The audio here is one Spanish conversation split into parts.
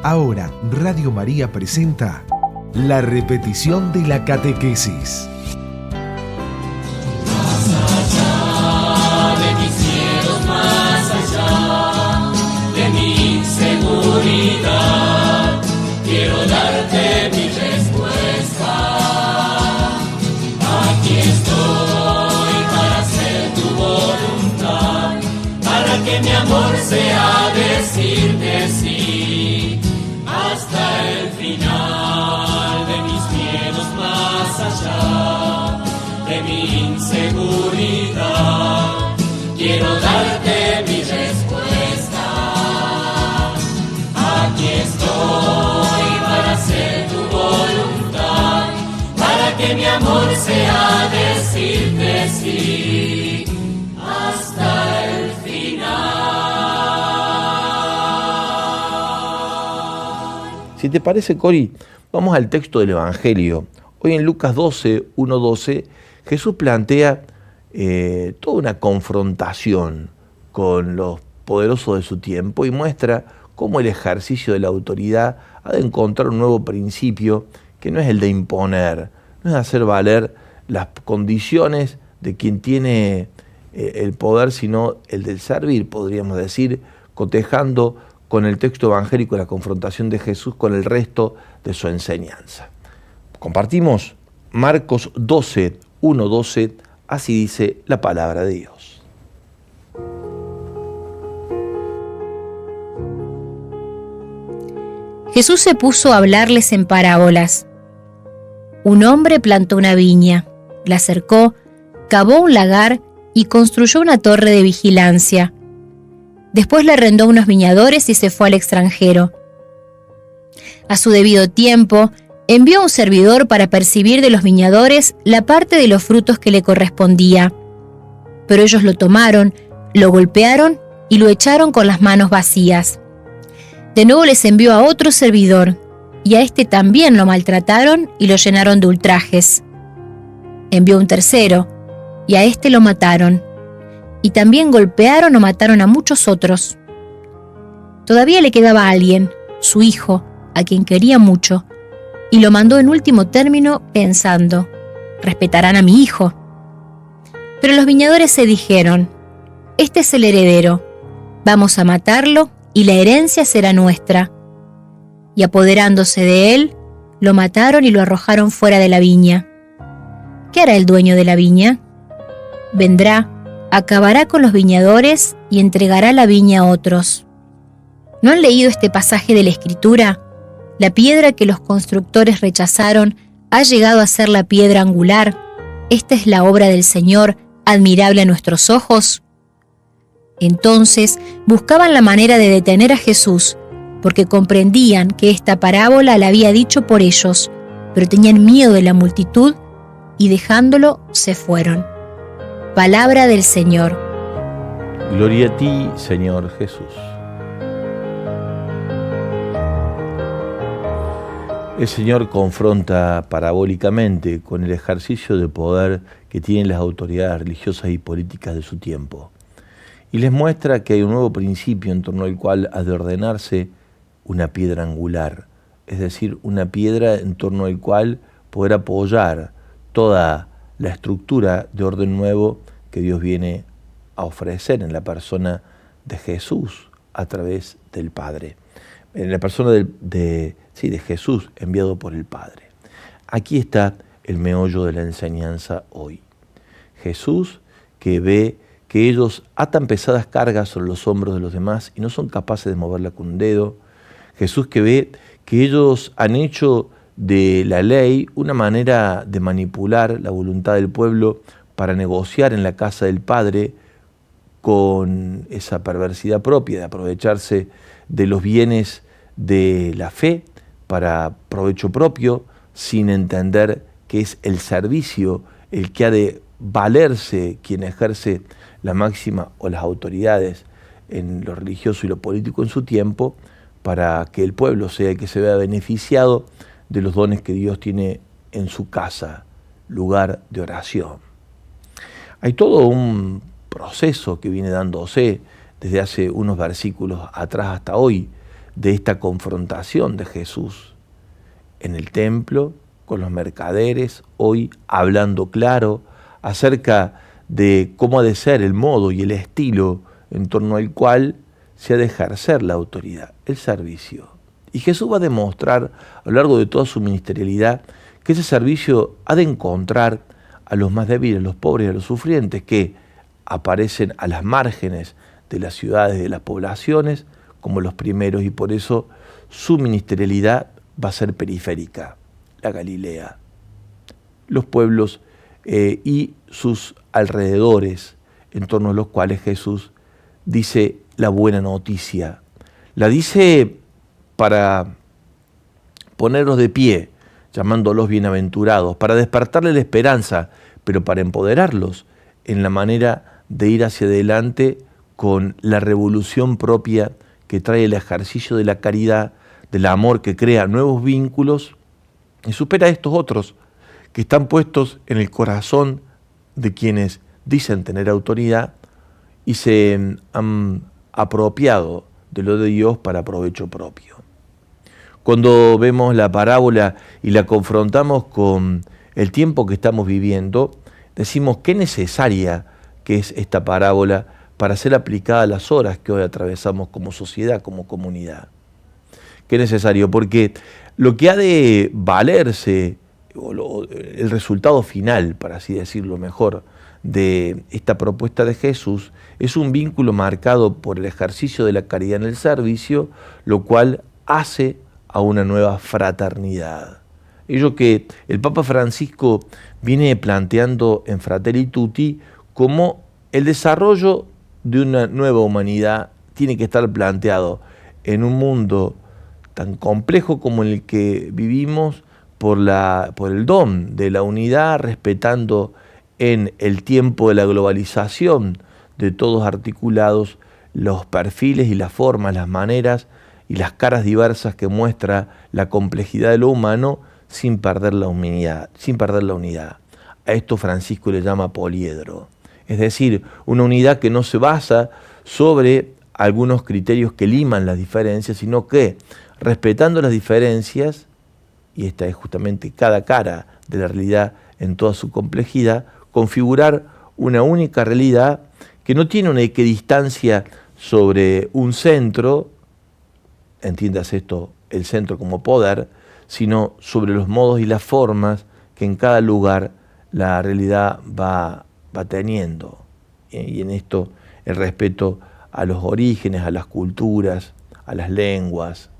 Ahora, Radio María presenta la repetición de la catequesis. Más allá de mis miedos, más allá de mi inseguridad, quiero darte mi respuesta. Aquí estoy para hacer tu voluntad, para que mi amor sea decirte sí. Hasta el final de mis miedos, más allá de mi inseguridad, quiero darte mi respuesta. Aquí estoy para hacer tu voluntad, para que mi amor sea decirte sí. Hasta el final. Si te parece, Cori, vamos al texto del Evangelio. Hoy en Lucas 12, 1-12, Jesús plantea toda una confrontación con los poderosos de su tiempo y muestra cómo el ejercicio de la autoridad ha de encontrar un nuevo principio que no es el de imponer, no es hacer valer las condiciones de quien tiene el poder, sino el del servir, podríamos decir, cotejando con el texto evangélico la confrontación de Jesús con el resto de su enseñanza. Compartimos Marcos 12, 1-12, así dice la palabra de Dios. Jesús se puso a hablarles en parábolas. Un hombre plantó una viña, la cercó, cavó un lagar y construyó una torre de vigilancia. Después le arrendó unos viñadores y se fue al extranjero. A su debido tiempo, envió un servidor para percibir de los viñadores la parte de los frutos que le correspondía. Pero ellos lo tomaron, lo golpearon y lo echaron con las manos vacías. De nuevo les envió a otro servidor, y a este también lo maltrataron y lo llenaron de ultrajes. Envió un tercero, y a este lo mataron. Y también golpearon o mataron a muchos otros. Todavía le quedaba alguien, su hijo, a quien quería mucho, y lo mandó en último término pensando, respetarán a mi hijo. Pero los viñadores se dijeron, este es el heredero, vamos a matarlo y la herencia será nuestra. Y apoderándose de él, lo mataron y lo arrojaron fuera de la viña. ¿Qué hará el dueño de la viña? Vendrá, acabará con los viñadores y entregará la viña a otros. ¿No han leído este pasaje de la Escritura? La piedra que los constructores rechazaron ha llegado a ser la piedra angular. Esta es la obra del Señor, admirable a nuestros ojos. Entonces buscaban la manera de detener a Jesús, porque comprendían que esta parábola la había dicho por ellos, pero tenían miedo de la multitud y dejándolo se fueron. Palabra del Señor. Gloria a ti, Señor Jesús. El Señor confronta parabólicamente con el ejercicio de poder que tienen las autoridades religiosas y políticas de su tiempo. Y les muestra que hay un nuevo principio en torno al cual ha de ordenarse una piedra angular, es decir, una piedra en torno al cual poder apoyar toda la estructura de orden nuevo que Dios viene a ofrecer en la persona de Jesús a través del Padre. En la persona de Jesús enviado por el Padre. Aquí está el meollo de la enseñanza hoy. Jesús que ve que ellos atan pesadas cargas sobre los hombros de los demás y no son capaces de moverla con un dedo. Jesús que ve que ellos han hecho de la ley una manera de manipular la voluntad del pueblo para negociar en la casa del Padre con esa perversidad propia de aprovecharse de los bienes de la fe para provecho propio, sin entender que es el servicio el que ha de valerse quien ejerce la máxima o las autoridades en lo religioso y lo político en su tiempo, para que el pueblo sea el que se vea beneficiado de los dones que Dios tiene en su casa, lugar de oración. Hay todo un proceso que viene dándose desde hace unos versículos atrás hasta hoy, de esta confrontación de Jesús en el templo, con los mercaderes, hoy hablando claro acerca de cómo ha de ser el modo y el estilo en torno al cual se ha de ejercer la autoridad, el servicio. Y Jesús va a demostrar a lo largo de toda su ministerialidad que ese servicio ha de encontrar a los más débiles, a los pobres y a los sufrientes que aparecen a las márgenes de las ciudades, de las poblaciones, como los primeros, y por eso su ministerialidad va a ser periférica. La Galilea, los pueblos y sus alrededores, en torno a los cuales Jesús dice la buena noticia. La dice para ponerlos de pie, llamándolos bienaventurados, para despertarles la esperanza, pero para empoderarlos en la manera de ir hacia adelante con la revolución propia que trae el ejercicio de la caridad, del amor que crea nuevos vínculos y supera a estos otros que están puestos en el corazón de quienes dicen tener autoridad y se han apropiado de lo de Dios para provecho propio. Cuando vemos la parábola y la confrontamos con el tiempo que estamos viviendo, decimos qué necesaria que es esta parábola para ser aplicada a las horas que hoy atravesamos como sociedad, como comunidad. Qué necesario, porque lo que ha de valerse, el resultado final, para así decirlo mejor, de esta propuesta de Jesús, es un vínculo marcado por el ejercicio de la caridad en el servicio, lo cual hace a una nueva fraternidad. Ello que el Papa Francisco viene planteando en Fratelli Tutti como el desarrollo de una nueva humanidad tiene que estar planteado en un mundo tan complejo como el que vivimos por el don de la unidad, respetando en el tiempo de la globalización de todos articulados los perfiles y las formas, las maneras y las caras diversas que muestra la complejidad de lo humano sin perder la unidad. A esto Francisco le llama poliedro, es decir, una unidad que no se basa sobre algunos criterios que liman las diferencias, sino que, respetando las diferencias, y esta es justamente cada cara de la realidad en toda su complejidad, configurar una única realidad que no tiene una equidistancia sobre un centro, entiéndase esto, el centro como poder, sino sobre los modos y las formas que en cada lugar la realidad va teniendo. Y en esto el respeto a los orígenes, a las culturas, a las lenguas,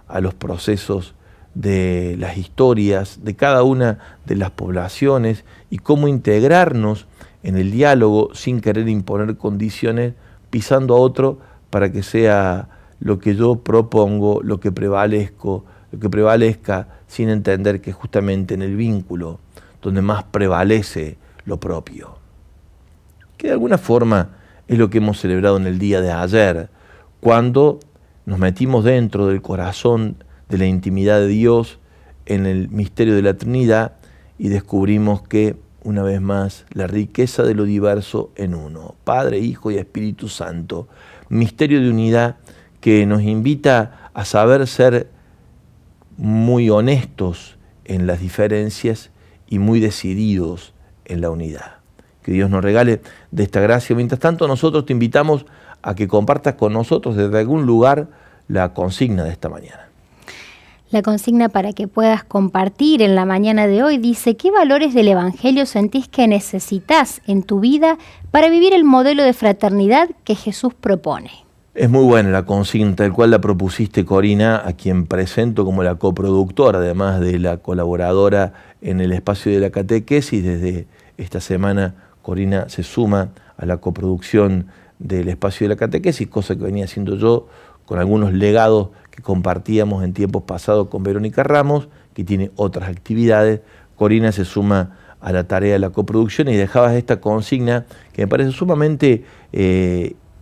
a los procesos de las historias de cada una de las poblaciones y cómo integrarnos en el diálogo sin querer imponer condiciones, pisando a otro para que sea lo que yo propongo, lo que prevalezca, sin entender que justamente en el vínculo donde más prevalece lo propio. Que de alguna forma es lo que hemos celebrado en el día de ayer, cuando nos metimos dentro del corazón de la intimidad de Dios en el misterio de la Trinidad y descubrimos que, una vez más, la riqueza de lo diverso en uno, Padre, Hijo y Espíritu Santo, misterio de unidad que nos invita a saber ser muy honestos en las diferencias y muy decididos en la unidad. Que Dios nos regale de esta gracia. Mientras tanto, nosotros te invitamos a que compartas con nosotros desde algún lugar la consigna de esta mañana. La consigna para que puedas compartir en la mañana de hoy dice: ¿qué valores del Evangelio sentís que necesitas en tu vida para vivir el modelo de fraternidad que Jesús propone? Es muy buena la consigna, tal cual la propusiste, Corina, a quien presento como la coproductora, además de la colaboradora en el espacio de la catequesis. Desde esta semana, Corina se suma a la coproducción del espacio de la catequesis, cosa que venía haciendo yo con algunos legados que compartíamos en tiempos pasados con Verónica Ramos, que tiene otras actividades. Corina se suma a la tarea de la coproducción y dejabas esta consigna que me parece sumamente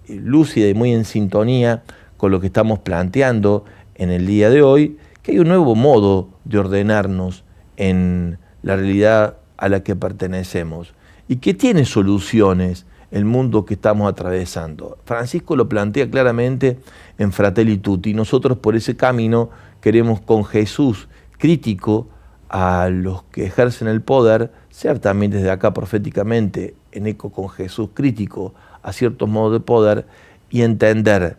lúcida y muy en sintonía con lo que estamos planteando en el día de hoy, que hay un nuevo modo de ordenarnos en la realidad a la que pertenecemos y que tiene soluciones el mundo que estamos atravesando. Francisco lo plantea claramente en Fratelli Tutti. Nosotros por ese camino queremos, con Jesús crítico a los que ejercen el poder, ser también desde acá proféticamente en eco con Jesús crítico a ciertos modos de poder, y entender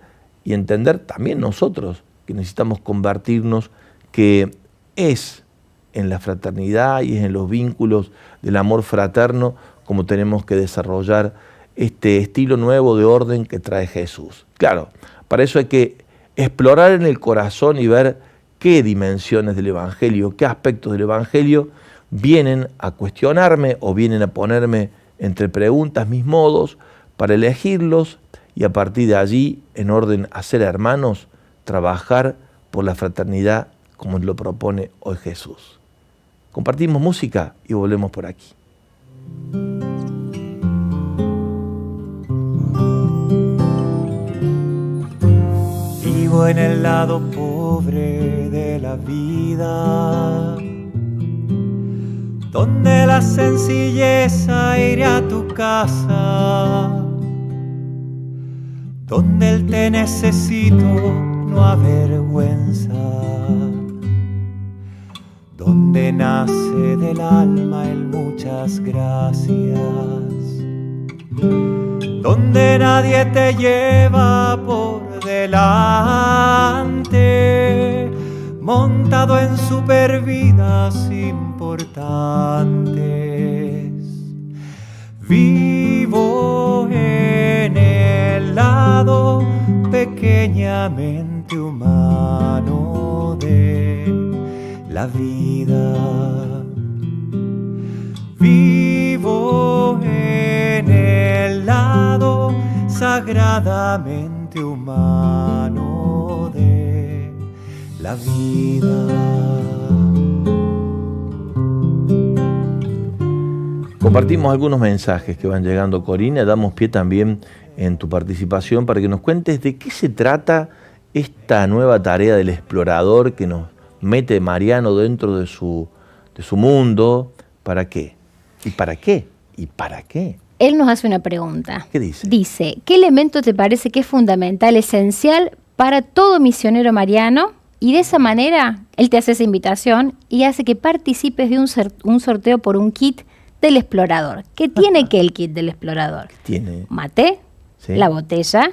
también nosotros que necesitamos convertirnos, que es en la fraternidad y es en los vínculos del amor fraterno como tenemos que desarrollar este estilo nuevo de orden que trae Jesús. Claro, para eso hay que explorar en el corazón y ver qué dimensiones del Evangelio, qué aspectos del Evangelio vienen a cuestionarme o vienen a ponerme entre preguntas mis modos, para elegirlos y a partir de allí, en orden a ser hermanos, trabajar por la fraternidad como lo propone hoy Jesús. Compartimos música y volvemos por aquí. Vivo en el lado pobre de la vida, donde la sencilleza iré a tu casa, donde el te necesito no avergüenza, donde nace del alma el muchas gracias, donde nadie te lleva por delante, montado en supervidas importantes. Vivo en el lado pequeñamente humano de la vida. Vivo en el lado sagradamente humano de la vida. Compartimos algunos mensajes que van llegando, Corina. Damos pie también en tu participación para que nos cuentes de qué se trata esta nueva tarea del explorador que nos mete Mariano dentro de su mundo. ¿Para qué? ¿Y para qué? ¿Y para qué? Él nos hace una pregunta. ¿Qué dice? Dice, ¿qué elemento te parece que es fundamental, esencial para todo misionero mariano? Y de esa manera, él te hace esa invitación y hace que participes de un sorteo por un kit del explorador. ¿Qué tiene que el kit del explorador? Tiene Mate, ¿sí? La botella,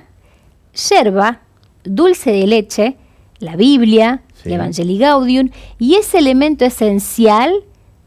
yerba, dulce de leche, la Biblia, Sí. el Evangelii Gaudium, y ese elemento esencial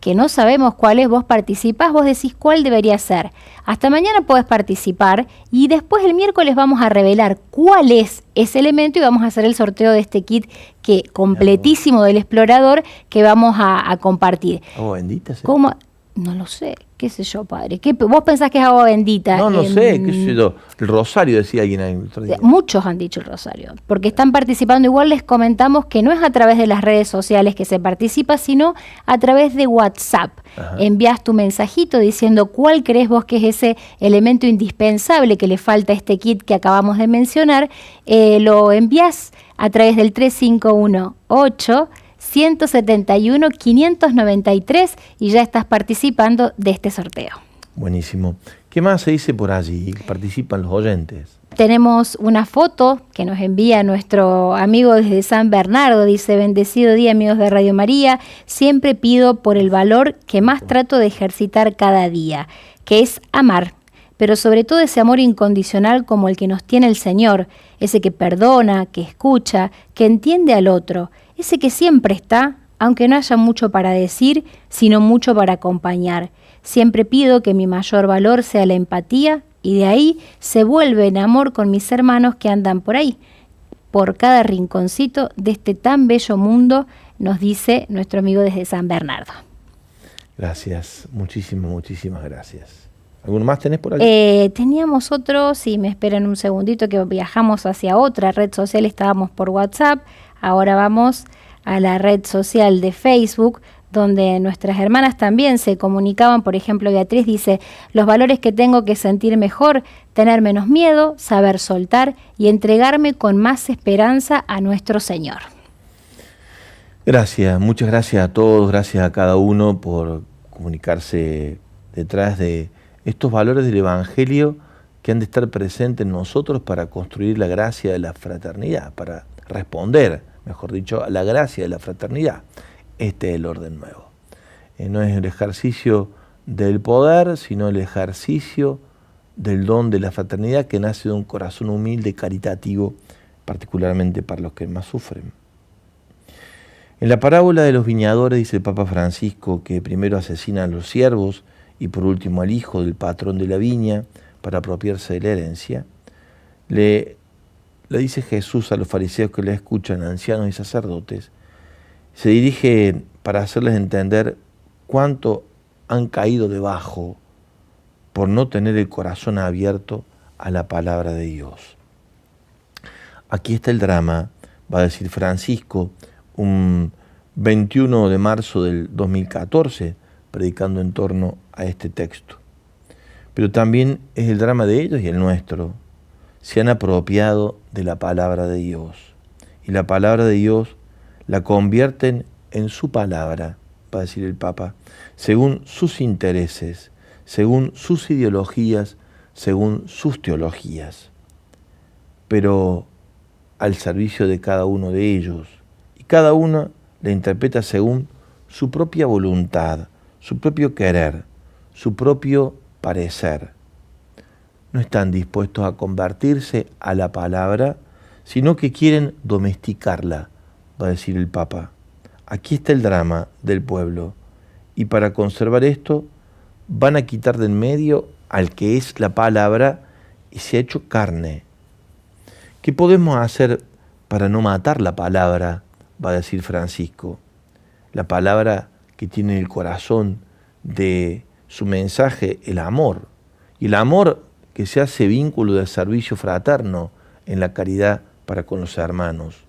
que no sabemos cuál es, vos participás, vos decís cuál debería ser. Hasta mañana podés participar y después el miércoles vamos a revelar cuál es ese elemento y vamos a hacer el sorteo de este kit que completísimo del explorador que vamos a compartir. ¿Agua bendita? ¿Sí? ¿Cómo? No lo sé, qué sé yo, padre. ¿Vos pensás que es agua bendita? No sé, qué sé yo. El rosario, decía alguien ahí el otro día. Muchos han dicho el rosario, porque están participando. Igual les comentamos que no es a través de las redes sociales que se participa, sino a través de WhatsApp. Ajá. Envías tu mensajito diciendo cuál crees vos que es ese elemento indispensable que le falta a este kit que acabamos de mencionar. Lo envías a través del 3518-171-593 y ya estás participando de este sorteo. Buenísimo. ¿Qué más se dice por allí? Participan los oyentes. Tenemos una foto que nos envía nuestro amigo desde San Bernardo. Dice, bendecido día amigos de Radio María, siempre pido por el valor que más trato de ejercitar cada día, que es amar, pero sobre todo ese amor incondicional como el que nos tiene el Señor, ese que perdona, que escucha, que entiende al otro, ese que siempre está, aunque no haya mucho para decir, sino mucho para acompañar. Siempre pido que mi mayor valor sea la empatía y de ahí se vuelve en amor con mis hermanos que andan por ahí, por cada rinconcito de este tan bello mundo, nos dice nuestro amigo desde San Bernardo. Gracias, muchísimas gracias. ¿Alguno más tenés por allí? Teníamos otro, si me esperan un segundito que viajamos hacia otra red social, estábamos por WhatsApp, ahora vamos a la red social de Facebook, donde nuestras hermanas también se comunicaban. Por ejemplo, Beatriz dice, los valores que tengo que sentir mejor, tener menos miedo, saber soltar y entregarme con más esperanza a nuestro Señor. Gracias, muchas gracias a todos, gracias a cada uno por comunicarse detrás de estos valores del Evangelio que han de estar presentes en nosotros para construir la gracia de la fraternidad, para responder, mejor dicho, a la gracia de la fraternidad. Este es el orden nuevo. No es el ejercicio del poder, sino el ejercicio del don de la fraternidad que nace de un corazón humilde y caritativo, particularmente para los que más sufren. En la parábola de los viñadores dice el Papa Francisco que primero asesina a los siervos y por último al hijo del patrón de la viña para apropiarse de la herencia. Le dice Jesús a los fariseos que le escuchan, ancianos y sacerdotes, se dirige para hacerles entender cuánto han caído debajo por no tener el corazón abierto a la palabra de Dios. Aquí está el drama, va a decir Francisco, un 21 de marzo del 2014, predicando en torno a este texto. Pero también es el drama de ellos y el nuestro. Se han apropiado de la palabra de Dios. Y la palabra de Dios la convierten en su palabra, va a decir el Papa, según sus intereses, según sus ideologías, según sus teologías. Pero al servicio de cada uno de ellos. Y cada uno la interpreta según su propia voluntad, su propio querer, su propio parecer. No están dispuestos a convertirse a la palabra, sino que quieren domesticarla, va a decir el Papa. Aquí está el drama del pueblo. Y para conservar esto, van a quitar de en medio al que es la palabra y se ha hecho carne. ¿Qué podemos hacer para no matar la palabra? Va a decir Francisco. La palabra que tiene el corazón de su mensaje, el amor. Y el amor que se hace vínculo de servicio fraterno en la caridad para con los hermanos.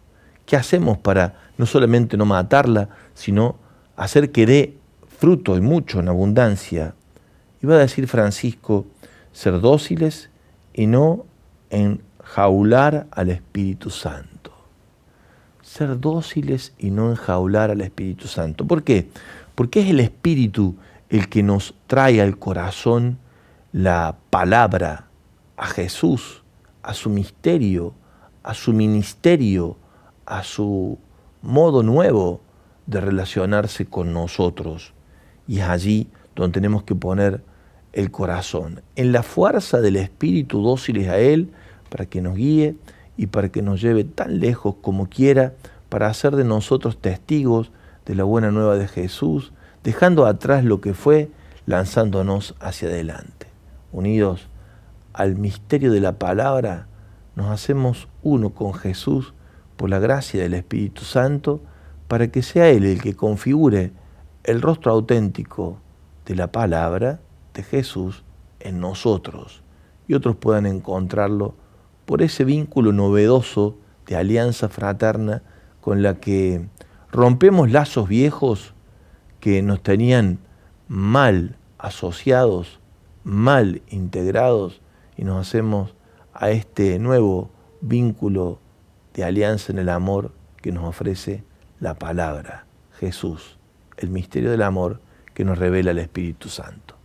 ¿Qué hacemos para no solamente no matarla, sino hacer que dé fruto y mucho en abundancia? Y va a decir Francisco, ser dóciles y no enjaular al Espíritu Santo. Ser dóciles y no enjaular al Espíritu Santo. ¿Por qué? Porque es el Espíritu el que nos trae al corazón la palabra, a Jesús, a su misterio, a su ministerio, a su modo nuevo de relacionarse con nosotros. Y es allí donde tenemos que poner el corazón, en la fuerza del Espíritu, dóciles a Él, para que nos guíe y para que nos lleve tan lejos como quiera, para hacer de nosotros testigos de la buena nueva de Jesús, dejando atrás lo que fue, lanzándonos hacia adelante. Unidos al misterio de la palabra, nos hacemos uno con Jesús por la gracia del Espíritu Santo, para que sea Él el que configure el rostro auténtico de la palabra de Jesús en nosotros, y otros puedan encontrarlo por ese vínculo novedoso de alianza fraterna con la que rompemos lazos viejos que nos tenían mal asociados, mal integrados, y nos hacemos a este nuevo vínculo de alianza en el amor que nos ofrece la palabra, Jesús, el misterio del amor que nos revela el Espíritu Santo.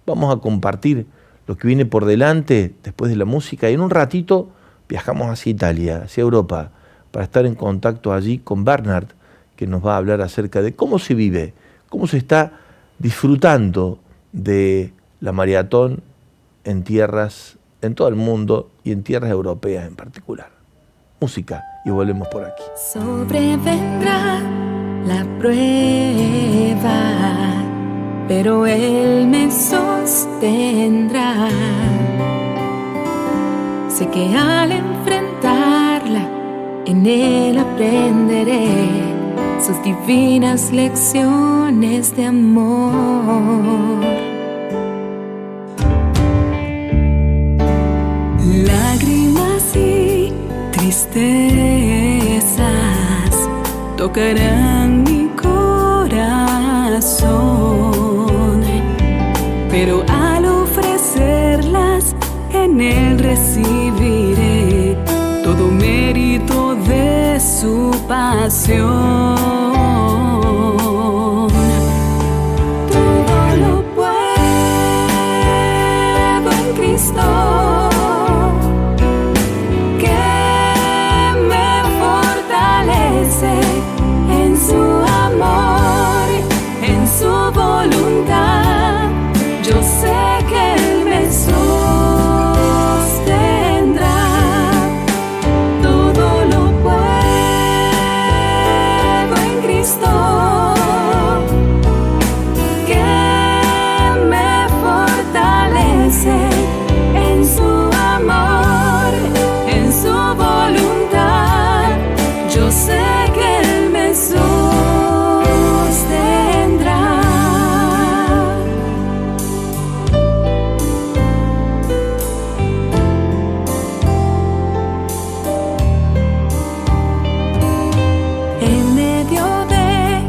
Vamos a compartir lo que viene por delante después de la música y en un ratito viajamos hacia Italia, hacia Europa, para estar en contacto allí con Bernard, que nos va a hablar acerca de cómo se vive, cómo se está disfrutando de la maratón en tierras, en todo el mundo y en tierras europeas en particular. Música y volvemos por aquí. Sobrevendrá la prueba, pero Él me sostendrá. Sé que al enfrentarla, en Él aprenderé sus divinas lecciones de amor. Lágrimas y tristezas tocarán mi corazón, pero al ofrecerlas en Él recibiré todo mérito de su pasión. Todo lo puedo en Cristo sé que Él me sostendrá. En medio de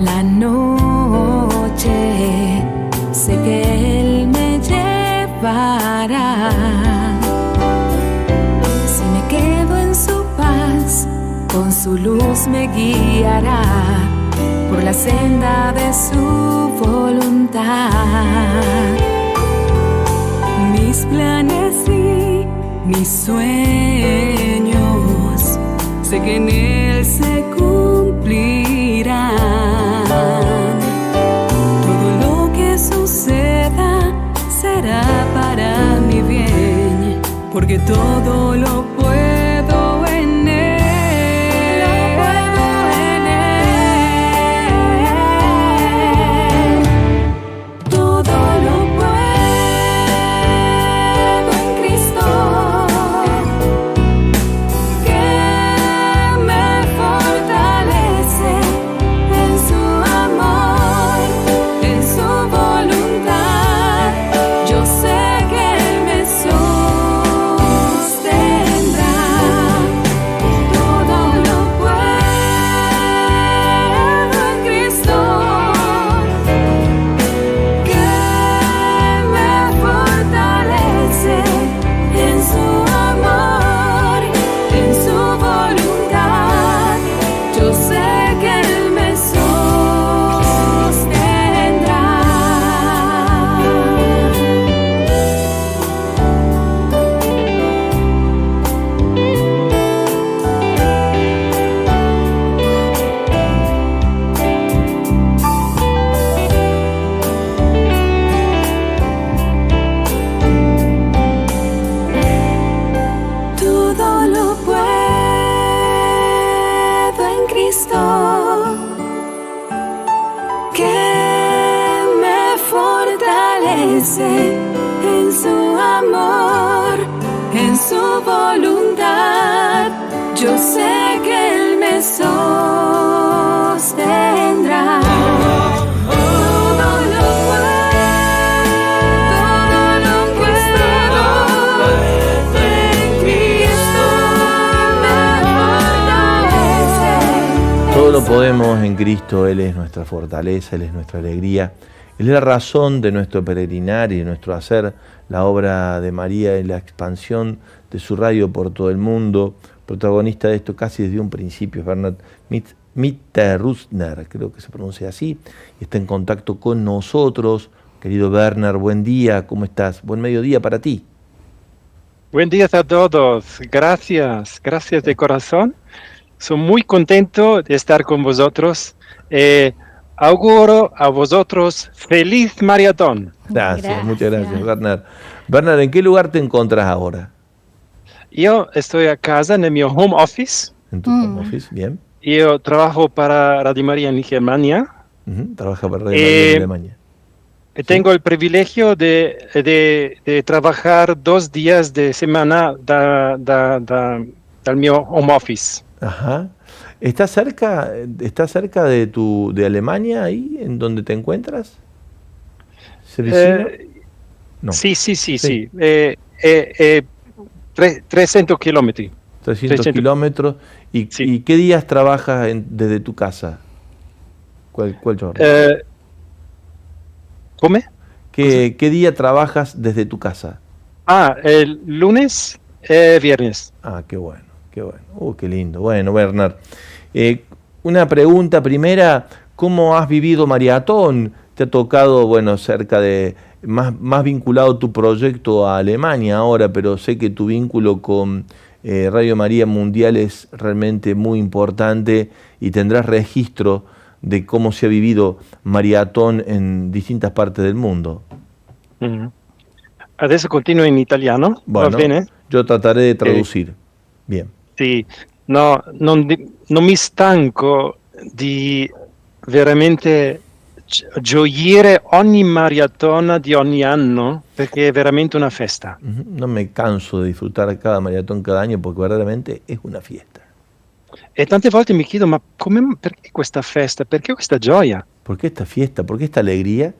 la noche, sé que Él me llevará. Si me quedo en su paz, con su luz me guiará por la senda de su voluntad. Mis planes y mis sueños, sé que en Él se cumplirán. Todo lo que suceda será para mi bien, porque todo lo puedo en Él. Lo puedo en Él. Todo lo puedo en Cristo, que me fortalece en su amor, en su voluntad. Yo sé que Él me sostendrá. Todo lo puedo en Cristo, que me fortalece en su amor, en su voluntad. Yo sé que Él me sostendrá. Todo lo puedo en Cristo, que me fortalece en su amor, en su voluntad. Yo sé que Él me sostendrá. Todo lo puedo en Cristo, me fortalece. Todo lo podemos en Cristo, Él es nuestra fortaleza, Él es nuestra alegría. Él es la razón de nuestro peregrinar y de nuestro hacer. La obra de María y la expansión de su radio por todo el mundo. Protagonista de esto casi desde un principio es Bernard Mitterrustner, creo que se pronuncia así, y está en contacto con nosotros. Querido Bernard, buen día, ¿cómo estás? Buen mediodía para ti. Buen día a todos, gracias de corazón. Soy muy contento de estar con vosotros. Auguro a vosotros feliz maratón. Gracias, muchas gracias, Bernard. Bernard, ¿en qué lugar te encuentras ahora? Yo estoy a casa en mi home office. En tu home office, bien. Yo trabajo para Radio María en Germania. Trabaja para Radio María en Alemania. Tengo el privilegio de trabajar 2 días de semana del mi home office. Ajá. ¿Estás cerca de Alemania, ahí, en donde te encuentras? ¿Sevicino? No. Sí. 300 kilómetros. 300 kilómetros. ¿Y, Sí. ¿Y qué días trabajas desde tu casa? ¿Cuál giorno? ¿Cómo? ¿Qué día trabajas desde tu casa? El lunes, viernes. Ah, qué bueno, qué bueno. Qué lindo. Bueno, Bernard, una pregunta primera, ¿cómo has vivido Maratón? ¿Te ha tocado, bueno, cerca de, más vinculado tu proyecto a Alemania ahora, pero sé que tu vínculo con Radio María Mundial es realmente muy importante y tendrás registro de cómo se ha vivido Maratón en distintas partes del mundo? Adesso continuo in italiano, Bueno, va bene? yo trataré de traducir. Bien. Sì, no, non mi stanco di veramente gioire ogni maratona di ogni anno, perché è veramente una festa. No me canso de disfrutar cada maratón cada año porque verdaderamente es una fiesta. E tante volte mi chiedo, ma perché questa festa? Perché questa gioia? ¿Por qué esta fiesta? ¿Por qué esta alegría?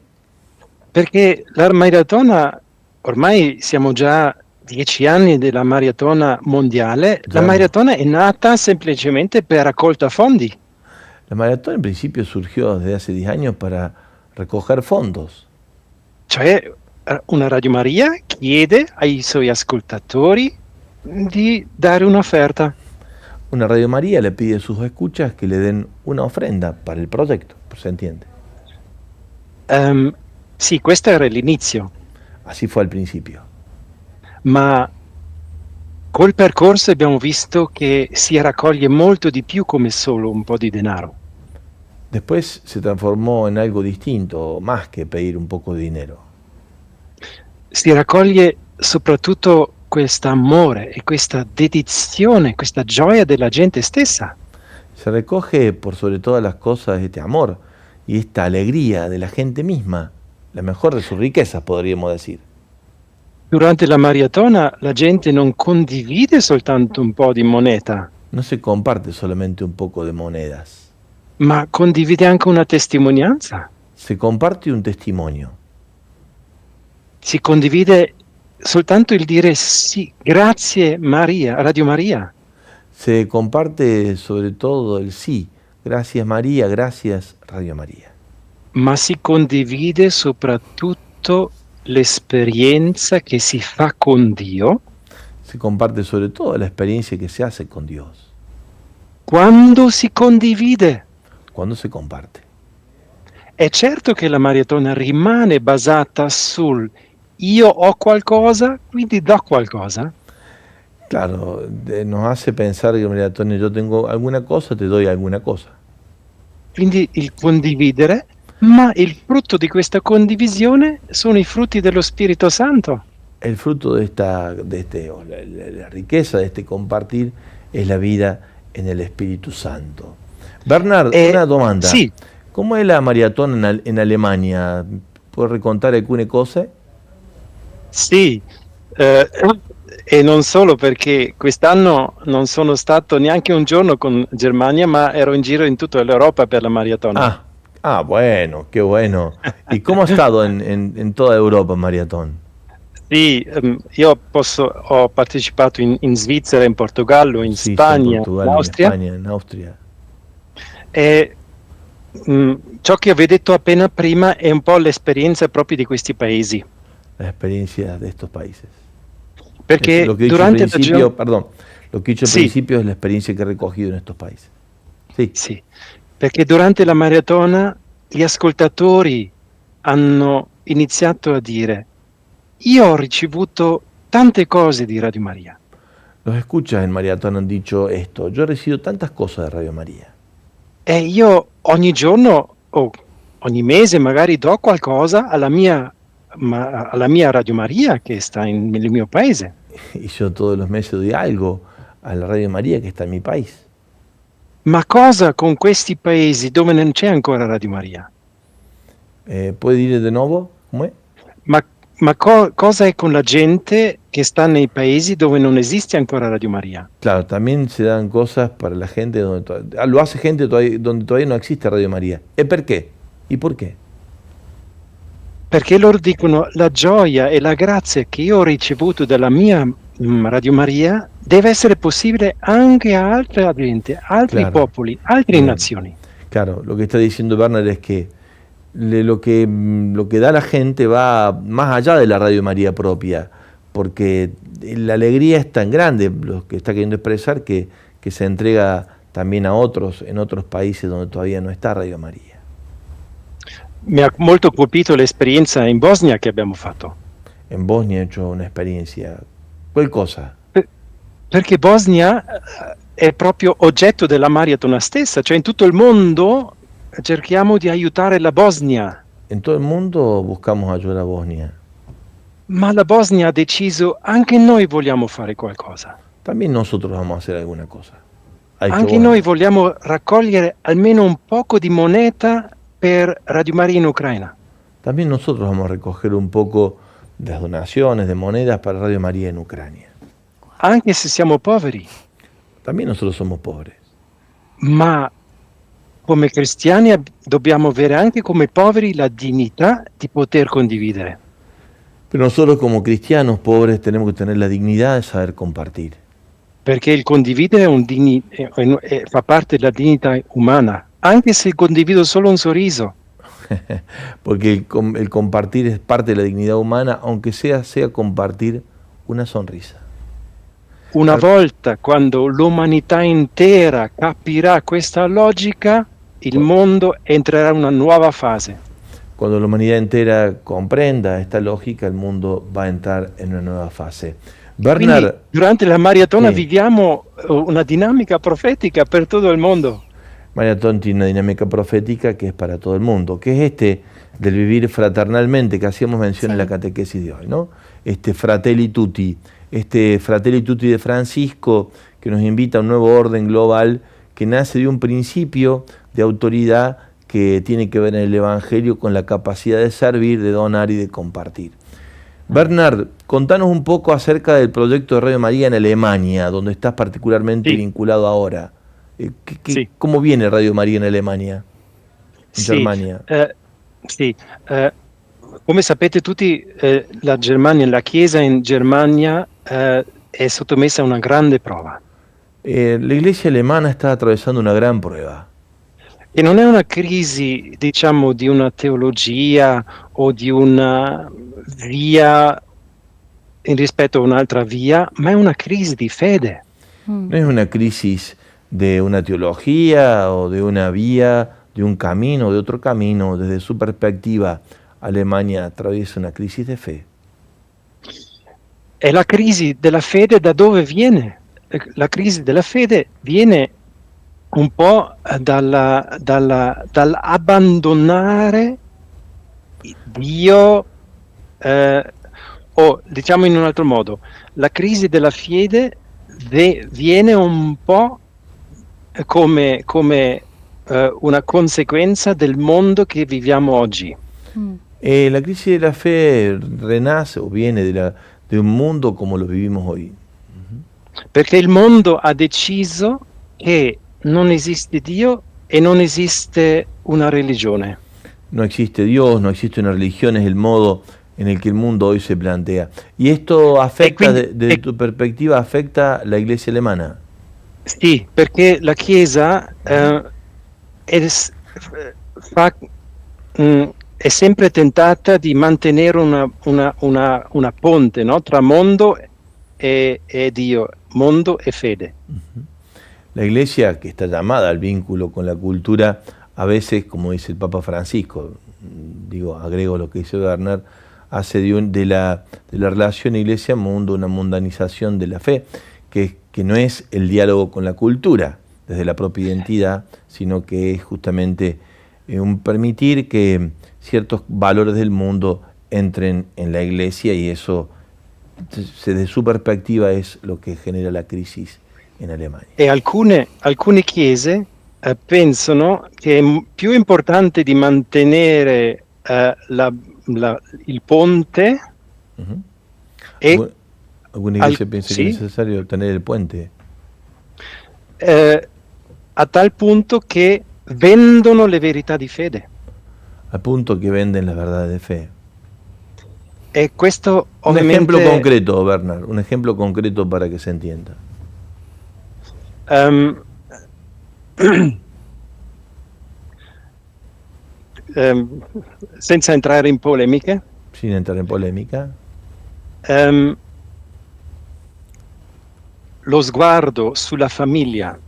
Perché la maratona, ormai siamo già 10 anni della maratona mondiale, la Già. maratona è nata semplicemente per raccolta fondi. La maratón en principio surgió desde hace 10 años para recoger fondos. Cioè una Radio Maria chiede ai suoi ascoltatori di dare un'offerta. Una Radio María le pide a sus escuchas que le den una ofrenda para el proyecto, ¿se entiende? Sì, questo era l'inizio, Así fue al principio. ma col percorso abbiamo visto che si raccoglie molto di più come solo un po' di denaro. Después se transformó en algo distinto, más que pedir un poco de dinero. Si raccoglie soprattutto questo amore e questa dedizione, questa gioia della gente stessa. Se recoge por sobre todas las cosas este amor y esta alegría de la gente misma, la mejor de sus riquezas, podríamos decir. Durante la maratona la gente non condivide soltanto un po' di moneta, No se comparte solamente un poco de monedas, ma condivide anche una testimonianza. se comparte un testimonio. Si condivide soltanto il dire sì, grazie Maria, Radio Maria. Se comparte sobre todo el sí. Gracias María, gracias Radio María. Ma si condivide soprattutto l'esperienza che si fa con Dio Se comparte sobre todo la experiencia que se hace con Dios. quando si condivide. Cuando se comparte. È certo che la maratona rimane basata sul io ho qualcosa, quindi do qualcosa, Claro, nos hace pensar que Maratón, yo tengo alguna cosa, te doy alguna cosa. quindi il condividere, ma il frutto di questa condivisione sono i frutti dello Spirito Santo. El fruto la riqueza de este compartir es la vida en el Espíritu Santo. Bernard, una domanda. Sì, ¿Cómo es la maratón en Alemania? ¿Puedes recontar alcune cose? sì, e non solo perché quest'anno non sono stato neanche un giorno con Germania, ma ero in giro in tutta l'Europa per la maratona. Bueno, qué bueno. ¿Y cómo ha estado en toda Europa maratón? Sì, io ho partecipato in Svizzera, in Portogallo, in Sí, Spagna, en Portugal, in Austria. en España, en Austria. E ciò che avevo detto appena prima è un po' l'esperienza proprio di questi paesi. La experiencia de estos países. Perché Lo que he dicho durante al la principio, giornata... perdón, lo que he dicho al Sí. principio es la experiencia que he recogido en estos países. Sí, Sì, perché durante la maratona gli ascoltatori hanno iniziato a dire io ho ricevuto tante cose di Radio Maria, los escuchas en Maratón han dicho esto. Yo he recibido tantas cosas de Radio María. e io ogni giorno o ogni mese magari do qualcosa alla mia Radio Maria che sta nel mio paese. Y yo todos los meses doy algo a la Radio María que está en mi país. Ma cosa con questi paesi dove non c'è ancora Radio Maria? ¿Puede ir de nuevo? ¿Cómo es? Cosa è con la gente che sta nei paesi dove non esiste ancora Radio Maria? Claro, también se dan cosas para la gente lo hace gente donde todavía no existe Radio María. ¿Y por qué? ¿Y por qué? Perché loro dicono la gioia e la grazia che io ho ricevuto dalla mia Radio Maria deve essere possibile anche a altra gente, altri Claro. popoli, altre Bien. nazioni. Claro, lo que está diciendo Bernard es que lo que da la gente va más allá de la Radio María propia, porque la alegría es tan grande, lo que está queriendo expresar, que se entrega también a otros, en otros países donde todavía no está Radio María. Mi ha molto colpito l'esperienza in Bosnia che abbiamo fatto, En Bosnia he hecho una experiencia. ¿Cuál cosa? perché Bosnia è proprio oggetto della maratona stessa, cioè in tutto il mondo cerchiamo di aiutare la Bosnia, En todo el mundo buscamos ayudar a Bosnia. ma la Bosnia ha deciso anche noi vogliamo fare qualcosa. También nosotros vamos a hacer alguna cosa. Ha dicho Anche Bosnia. noi vogliamo raccogliere almeno un poco di moneta per Radio Maria in Ucraina. También nosotros vamos a recoger un poco de las donaciones, de monedas para Radio María en Ucrania. Anche se siamo poveri, También nosotros somos pobres. ma come cristiani dobbiamo avere anche come poveri la dignità di poter condividere. Pero nosotros como cristianos pobres tenemos que tener la dignidad de saber compartir. Perché il condividere fa parte della dignità umana, anche se condivido solo un sorriso. Porque el compartir es parte de la dignidad humana, aunque sea compartir una sonrisa. Una volta quando l'umanità intera capirà questa logica, il mondo entrerà in una nuova fase. Cuando la humanidad entera comprenda esta lógica, el mundo va a entrar en una nueva fase. Bernard, Quindi, durante la maratona sì. viviamo una dinamica profetica per tutto il mondo. Maratón tiene una dinámica profética que es para todo el mundo, que es este del vivir fraternalmente, que hacíamos mención en la catequesis de hoy, ¿no? Este Fratelli Tutti de Francisco, que nos invita a un nuevo orden global que nace de un principio de autoridad que tiene que ver en el Evangelio con la capacidad de servir, de donar y de compartir. Bernard, contanos un poco acerca del proyecto de Radio María en Alemania, donde estás particularmente vinculado ahora. ¿Cómo viene Radio María en Alemania, in Germania? Come sapete tutti, la Chiesa in Germania è sottomessa a una grande prova. La Iglesia alemana está atravesando una gran prueba. E non è una crisi, diciamo, di una teologia o di una via in rispetto a un'altra via, ma è una crisi di fede. No es una crisis de una teología o de una vía, de un camino, de otro camino. Desde su perspectiva, Alemania atraviesa una crisis de fe. E la crisi della fede da dove viene? La crisi della fede viene un po' dall'abbandonare Dio, o diciamo in un altro modo, la crisi della fede viene un po' come una conseguenza del mondo che viviamo oggi. La crisis de la fe renace o viene de un mundo como lo vivimos hoy. Perché il mondo ha deciso che non esiste Dio e non esiste una religione. No existe Dios, no existe una religión, es el modo en el que el mundo hoy se plantea. ¿Y esto afecta, desde tu perspectiva, afecta la Iglesia alemana? Sì, perché la Chiesa è sempre tentata di mantenere una ponte, no? Tra mondo e Dio, mondo e fede. La Iglesia, que está llamada al vínculo con la cultura, a veces, como dice el Papa Francisco, agrego lo que dice Bernard, hace de la relación Iglesia-mundo una mundanización de la fe, que no es el diálogo con la cultura, desde la propia identidad, sino que es justamente un permitir que ciertos valores del mundo entren en la Iglesia, y eso, desde su perspectiva, es lo que genera la crisis in Alemania. E alcune chiese pensano che è più importante di mantenere il ponte. Alguna iglesia piensa que es necesario tener el puente. A tal punto che vendono le verità di fede. Al punto que venden las verdades de fe. E questo un ovviamente... ejemplo concreto, Bernard, un ejemplo concreto para que se entienda. Senza entrare in polemiche. Sin entrar en polémica. Lo sguardo sulla famiglia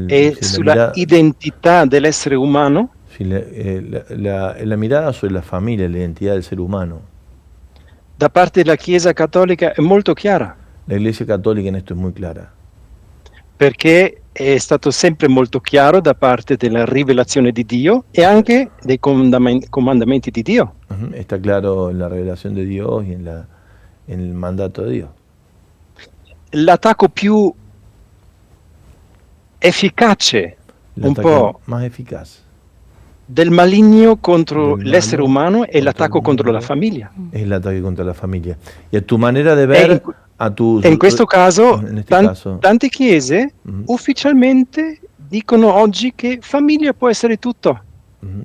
e sulla identità dell'essere umano. La mirada sobre la familia, la identidad del ser humano. Da parte della Chiesa Cattolica è molto chiara. La Iglesia Católica en esto es muy clara. Perché è stato sempre molto chiaro da parte della rivelazione di Dio e anche dei comandamenti di Dio. Está claro en la revelación de Dios y en el mandato de Dios. L'attacco più efficace, un po' más eficaz del maligno contro l'essere umano è l'attacco contro la famiglia. Es el ataque contra la familia. Y a tu manera de ver, in questo caso, tante chiese ufficialmente dicono oggi che famiglia può essere tutto.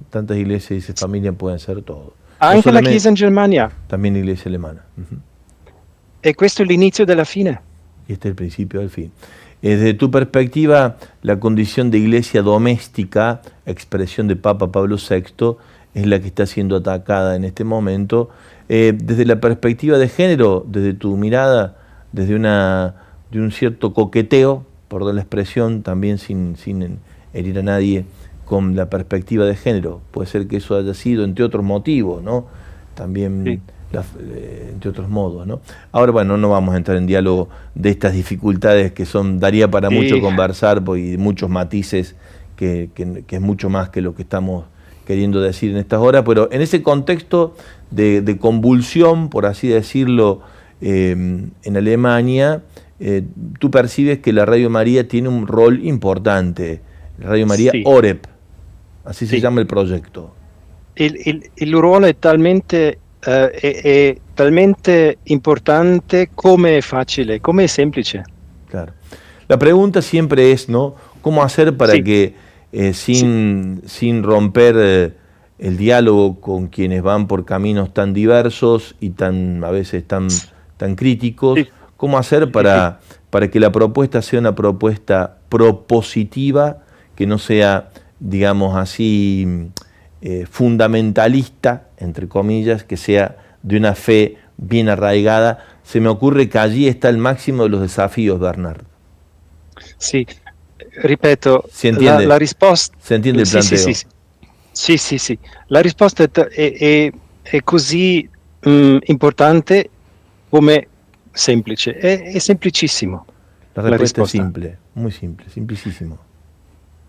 Tantas iglesias dicen familia pueden ser todo. Anche la solamente- Chiesa in Germania. También la iglesia alemana. E questo è l'inizio della fine. Y este es el principio del fin. Desde tu perspectiva, la condición de iglesia doméstica, expresión de Papa Pablo VI, es la que está siendo atacada en este momento. Desde la perspectiva de género, desde tu mirada, desde de un cierto coqueteo, por dar la expresión, también sin herir a nadie, con la perspectiva de género. Puede ser que eso haya sido entre otros motivos, ¿no? También Sí. entre otros modos, ¿no? Ahora, bueno, no vamos a entrar en diálogo de estas dificultades que daría para Sí. mucho conversar y muchos matices que es mucho más que lo que estamos queriendo decir en estas horas, pero en ese contexto de convulsión, por así decirlo, en Alemania, tú percibes que la Radio María tiene un rol importante, Radio María Sí. Oreb, así se Sí. llama el proyecto. Il ruolo è talmente importante come è facile, come è semplice. Claro. La pregunta siempre es, ¿no? ¿Cómo hacer para Sí. que sin romper el diálogo con quienes van por caminos tan diversos y a veces tan críticos, Sí. cómo hacer para que la propuesta sea una propuesta propositiva, que no sea, digamos así, fundamentalista, entre comillas, que sea de una fe bien arraigada? Se me ocurre que allí está el máximo de los desafíos, Bernard. Sì, ripeto, Si entiende? la risposta... Se entiende il Sì, sì, planteo? sì. La risposta è così importante come semplice. È semplicissimo. La respuesta es risposta. simple, muy simple, simplicísimo.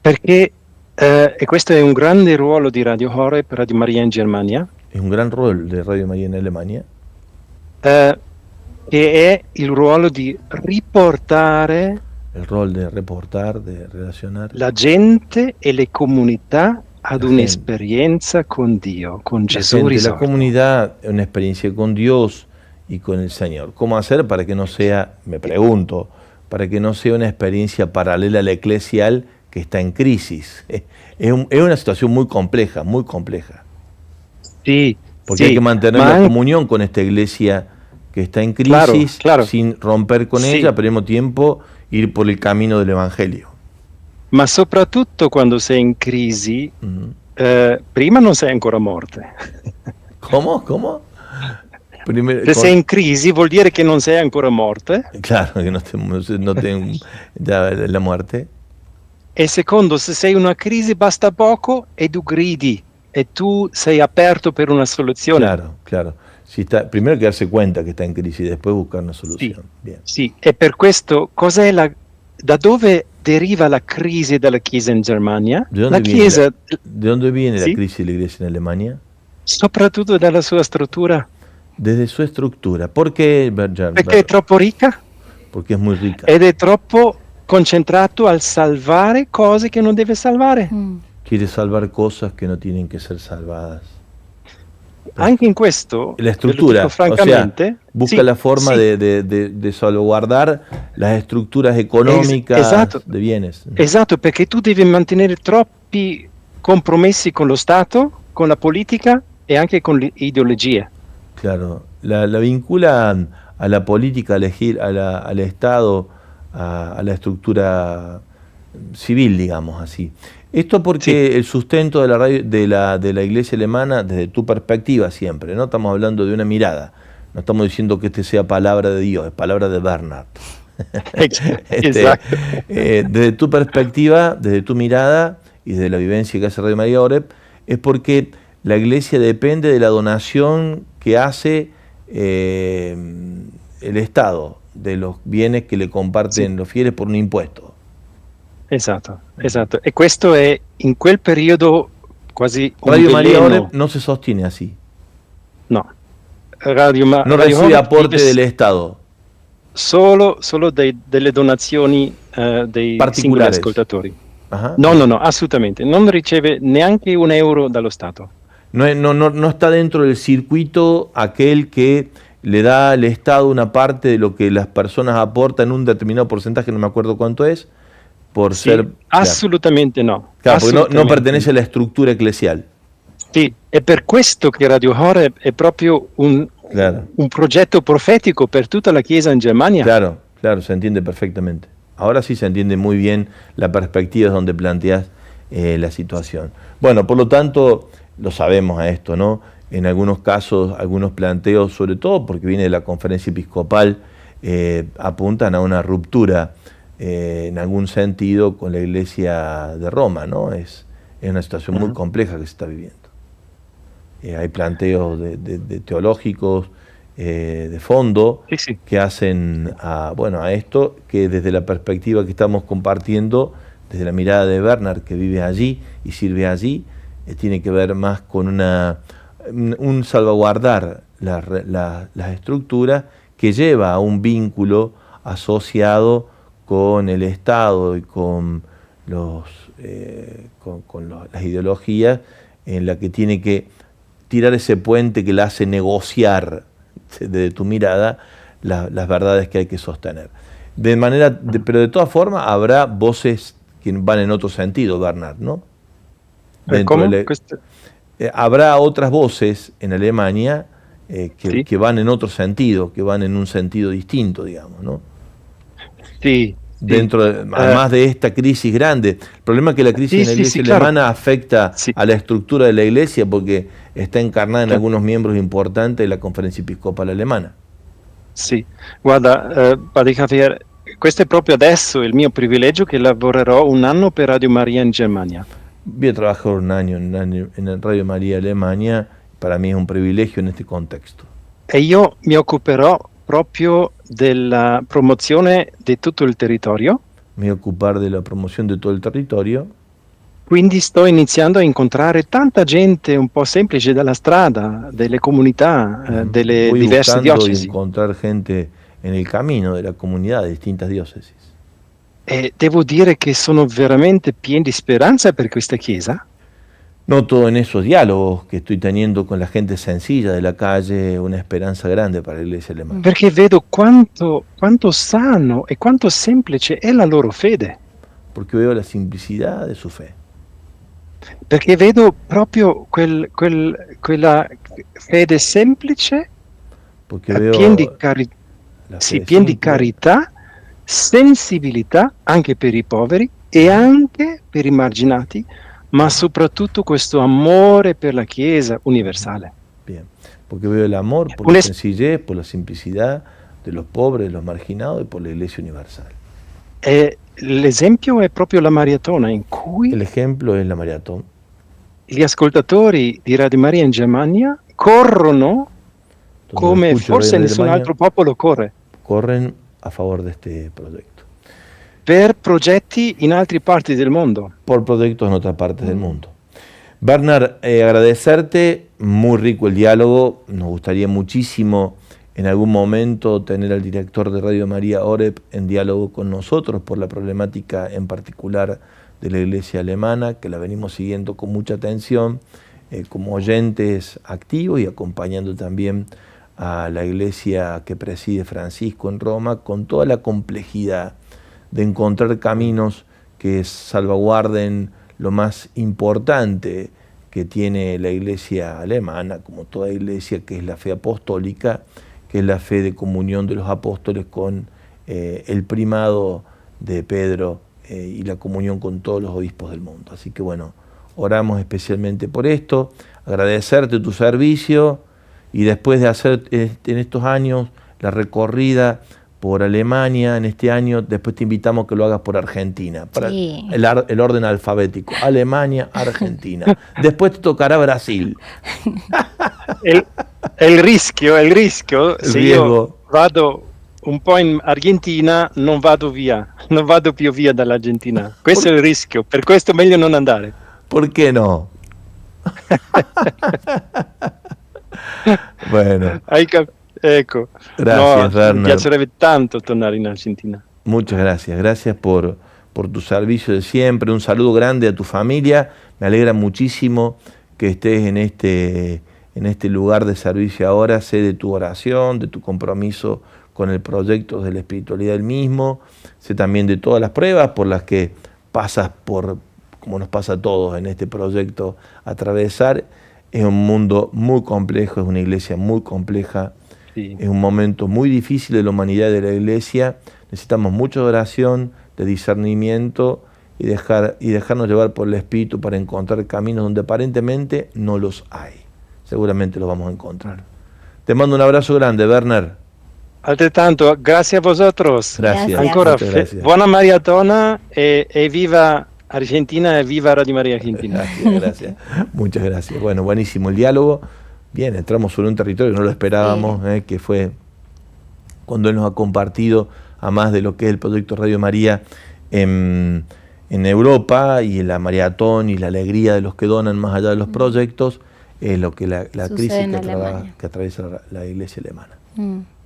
Perché, e questo è un grande ruolo di Radio Horeb, Radio Maria in Germania, Es un gran rol de Radio María en Alemania, che è il ruolo di riportare el rol de reportar, de relacionar. la gente e le comunità ad La un'esperienza con Dio, con La Gesù gente, la risorto. comunidad, una experiencia con Dios y con el Señor. ¿Cómo hacer para que no sea, me pregunto, para que no sea una experiencia paralela a la eclesial que está en crisis? Es una situación muy compleja, muy compleja. Sì, Porque sì, hay que mantener ma la anche- comunión con esta iglesia que está en Claro, crisis, claro. sin romper con Sí. ella, pero al mismo tiempo ir por el camino del Evangelio. ma soprattutto quando sei in crisi, Ujú. prima non sei ancora morte. ¿Cómo? ¿Cómo? Primero, Se sei in crisi vuol dire che non sei ancora morte, claro, que no te ya la muerte. e secondo, se sei in una crisi basta poco e tu gridi e tu sei aperto per una soluzione. Claro. Si está, primero hay que darse cuenta que está en crisis y después buscar una solución. Bien. Sì, e per questo da dove deriva la crisi della Chiesa in Germania? ¿De dónde La viene, Chiesa, ¿de dónde viene Sí. la crisis de la iglesia en Alemania? soprattutto dalla sua struttura, Desde su estructura. ¿Por qué, perché è troppo ricca Porque es muy rica. ed è troppo concentrato al salvare cose che non deve salvare. Quiere salvar cosas que no tienen que ser salvadas. Anche in questo, La estructura, lo dico francamente, busca sì, la forma sì, de salvaguardar las estructuras económicas esatto. de bienes. Esatto, perché tu devi mantenere troppi compromessi con lo Stato, con la politica e anche con le ideologie. Claro, la vincula a la política, al Estado, a la estructura civil, digamos así. Esto porque el sustento de de la iglesia alemana, desde tu perspectiva siempre, ¿no? Estamos hablando de una mirada, no estamos diciendo que este sea palabra de Dios, es palabra de Bernard. Exacto. Desde tu perspectiva, desde tu mirada y desde la vivencia que hace Radio María Oreb, es porque la iglesia depende de la donación que hace el Estado, de los bienes que le comparten los fieles por un impuesto. Esatto. E questo è in quel periodo quasi un Radio María veleno. Oreb no se sostiene así, No. no Radio recibe Horeb aporte vive del Estado. solo delle donazioni dei singoli Particolari. ascoltatori. Ajá. No, assolutamente. Non riceve neanche un euro dallo Stato. No está dentro del circuito aquel que le da al Estado una parte de lo que las personas aportan, un determinado porcentaje, no me acuerdo cuánto es, por Sì, ser... assolutamente no. Claro, porque no Assolutamente. pertenece a la estructura eclesial. Sì, è per questo che Radio Horeb è proprio Claro. un progetto profetico per tutta la Chiesa in Germania. Claro, claro, se entiende perfectamente. Ahora sí se entiende muy bien la perspectiva donde planteas la situación. Bueno, por lo tanto, lo sabemos a esto, ¿no? En algunos casos, algunos planteos, sobre todo porque viene de la conferencia episcopal, apuntan a una ruptura en algún sentido con la Iglesia de Roma, ¿no? Es una situación muy compleja que se está viviendo. Hay planteos de teológicos de fondo Sì, sì. que hacen a esto, que desde la perspectiva que estamos compartiendo, desde la mirada de Bernard, que vive allí y sirve allí, tiene que ver más con un salvaguardar las estructuras que lleva a un vínculo asociado con el Estado y con las ideologías, en la que tiene que tirar ese puente que le hace negociar desde tu mirada las verdades que hay que sostener. Pero de todas formas habrá voces que van en otro sentido, Bernard, ¿no? ¿Cómo? Habrá otras voces en Alemania Sí. que van en otro sentido, que van en un sentido distinto, digamos, ¿no? Sì, Dentro además de esta crisis grande. El problema es que la crisis en la Iglesia alemana afecta a la estructura de la Iglesia porque está encarnada en algunos miembros importantes de la Conferenza Episcopale Alemana. Sì, guarda, Padre Javier, questo è proprio adesso il mio privilegio che lavorerò un anno per Radio Maria in Germania. Voy a trabajar un año en Radio María Alemania, para mí es un privilegio en este contexto. E io mi occuperò proprio della promozione di tutto il territorio. Me voy a ocupar de la promoción de todo el territorio. Quindi sto iniziando a incontrare tanta gente un po' semplice dalla strada, delle comunità, delle Voy diverse buscando diocesi. encontrar gente en el camino de la comunidad de distintas diócesis. E devo dire che sono veramente pieni di speranza per questa chiesa. Noto en esos diálogos que estoy teniendo con la gente sencilla de la calle una esperanza grande para la Iglesia alemana. Perché vedo quanto sano e quanto semplice è la loro fede. Porque veo la simplicidad de su fe. Perché vedo proprio quella fede semplice, Porque veo piena la sì, fe piena di simple, carità, sensibilità anche per i poveri e anche per i marginati, ma soprattutto questo amore per la Chiesa universale. bien. Porque veo el amor por la sencillez, por la simplicidad de los pobres, de los marginados y por la Iglesia universal. E l'esempio è proprio la maratona in cui El ejemplo es la maratón. gli ascoltatori di Radio Maria in Germania corrono donde come escucho forse Radio nessun Alemania, altro popolo corre, corren a favor de este proyecto. per progetti in altre parti del mondo. Por proyectos en otras partes del mundo. Bernard, agradecerte, muy rico el diálogo, nos gustaría muchísimo en algún momento tener al director de Radio María Horeb en diálogo con nosotros por la problemática en particular de la Iglesia alemana, que la venimos siguiendo con mucha atención, como oyentes activos y acompañando también a la Iglesia que preside Francisco en Roma, con toda la complejidad de encontrar caminos que salvaguarden lo más importante que tiene la Iglesia alemana, como toda iglesia, que es la fe apostólica, que es la fe de comunión de los apóstoles con el primado de Pedro y la comunión con todos los obispos del mundo. Así que bueno, oramos especialmente por esto, agradecerte tu servicio y después de hacer en estos años la recorrida por Alemania, en este año, después te invitamos a que lo hagas por Argentina, para Sí. el orden alfabético, Alemania, Argentina. Después te tocará Brasil. Il rischio, se riesgo. io vado un po' in Argentina non vado più via dall'Argentina. Questo è il rischio, per questo è meglio non andare. ¿Por qué no? Bueno, Ecco. Grazie, Werner. Mi piacerebbe tanto tornare in Argentina. muchas gracias. Gracias por tu servicio de siempre. Un saludo grande a tu familia. Me alegra muchísimo que estés en este lugar de servicio ahora. Sé de tu oración, de tu compromiso con el proyecto de la espiritualidad del mismo. Sé también de todas las pruebas por las que pasas por, como nos pasa a todos en este proyecto, atravesar. Es un mundo muy complejo, es una iglesia muy compleja, Sí. es un momento muy difícil de la humanidad de la iglesia. Necesitamos mucha oración, de discernimiento y dejarnos llevar por el Espíritu para encontrar caminos donde aparentemente no los hay. Seguramente los vamos a encontrar. Te mando un abrazo grande, Werner. Altrettanto, grazie a vosotros. Gracias. Ancora Muchas gracias. buona maratona e viva Argentina e viva Radio María Argentina. Gracias, gracias. Muchas gracias. Bueno, buenísimo el diálogo. Bien, entramos sobre un territorio que no lo esperábamos, que fue cuando él nos ha compartido, a más de lo que es el proyecto Radio María en Europa y en la maratón y la alegría de los que donan más allá de los proyectos, es lo que la crisis que atraviesa la iglesia alemana.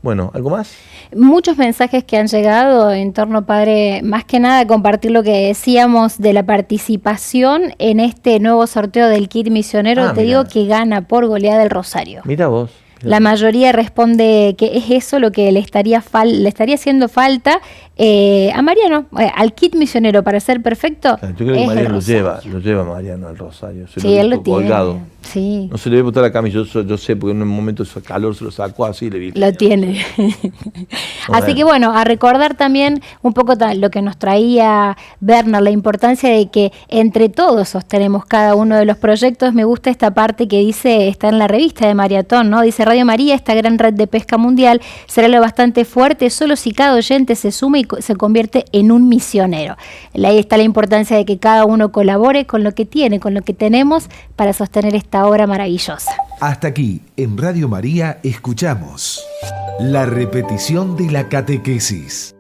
Bueno, ¿algo más? Muchos mensajes que han llegado en torno, padre, más que nada compartir lo que decíamos de la participación en este nuevo sorteo del kit misionero. Te digo que gana por goleada el Rosario. Mira vos. La mayoría responde que es eso lo que le estaría haciendo falta a Mariano, al kit misionero para ser perfecto. Claro, yo creo que Mariano lo lleva Mariano al Rosario. Sí, él lo tiene. Colgado. Sí. No se le debe botar la camisa, yo sé, porque en un momento de calor se lo sacó así y le vi. Lo tiene. Así que bueno, a recordar también un poco lo que nos traía Werner, la importancia de que entre todos sostenemos cada uno de los proyectos. Me gusta esta parte que dice, está en la revista de Maratón, ¿no? Dice: Radio María, esta gran red de pesca mundial, será lo bastante fuerte solo si cada oyente se suma y se convierte en un misionero. Ahí está la importancia de que cada uno colabore con lo que tiene, con lo que tenemos, para sostener esta obra maravillosa. Hasta aquí, en Radio María, escuchamos la repetición de la catequesis.